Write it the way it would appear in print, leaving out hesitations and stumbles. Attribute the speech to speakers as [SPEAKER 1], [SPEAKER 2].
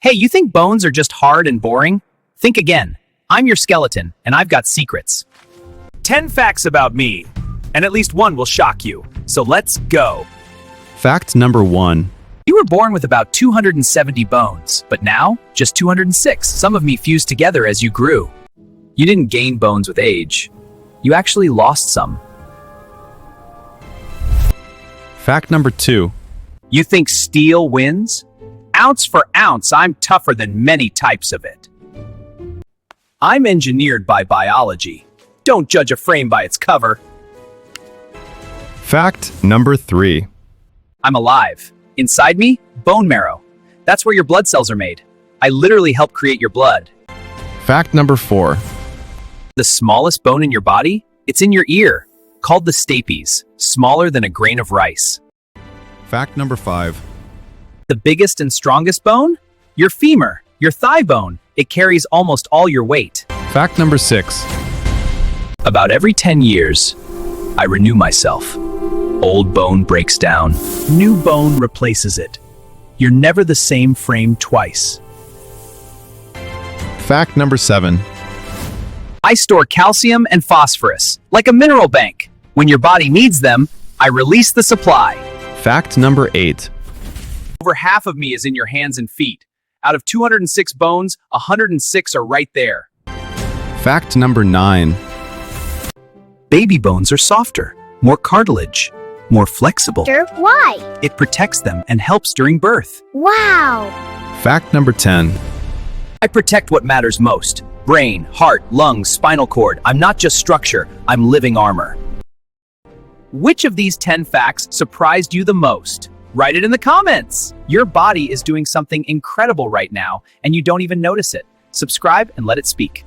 [SPEAKER 1] Hey, you think bones are just hard and boring? Think again. I'm your skeleton, and I've got secrets. 10 facts about me, and at least one will shock you. So let's go.
[SPEAKER 2] Fact number 1.
[SPEAKER 1] You were born with about 270 bones, but now, just 206. Some of me fused together as you grew. You didn't gain bones with age. You actually lost some.
[SPEAKER 2] Fact number 2.
[SPEAKER 1] You think steel wins? Ounce for ounce, I'm tougher than many types of it. I'm engineered by biology. Don't judge a frame by its cover.
[SPEAKER 2] Fact number 3.
[SPEAKER 1] I'm alive. Inside me, bone marrow. That's where your blood cells are made. I literally help create your blood.
[SPEAKER 2] Fact number 4.
[SPEAKER 1] The smallest bone in your body? It's in your ear, called the stapes, smaller than a grain of rice.
[SPEAKER 2] Fact number 5.
[SPEAKER 1] The biggest and strongest bone? Your femur, your thigh bone. It carries almost all your weight.
[SPEAKER 2] Fact number 6.
[SPEAKER 1] About every 10 years, I renew myself. Old bone breaks down, new bone replaces it. You're never the same frame twice.
[SPEAKER 2] Fact number 7.
[SPEAKER 1] I store calcium and phosphorus, like a mineral bank. When your body needs them, I release the supply.
[SPEAKER 2] Fact number 8.
[SPEAKER 1] Over half of me is in your hands and feet. Out of 206 bones, 106 are right there.
[SPEAKER 2] Fact number 9.
[SPEAKER 1] Baby bones are softer, more cartilage, more flexible.
[SPEAKER 3] Why?
[SPEAKER 1] It protects them and helps during birth.
[SPEAKER 3] Wow!
[SPEAKER 2] Fact number 10.
[SPEAKER 1] I protect what matters most. Brain, heart, lungs, spinal cord. I'm not just structure, I'm living armor. Which of these 10 facts surprised you the most? Write it in the comments. Your body is doing something incredible right now, and you don't even notice it. Subscribe and let it speak.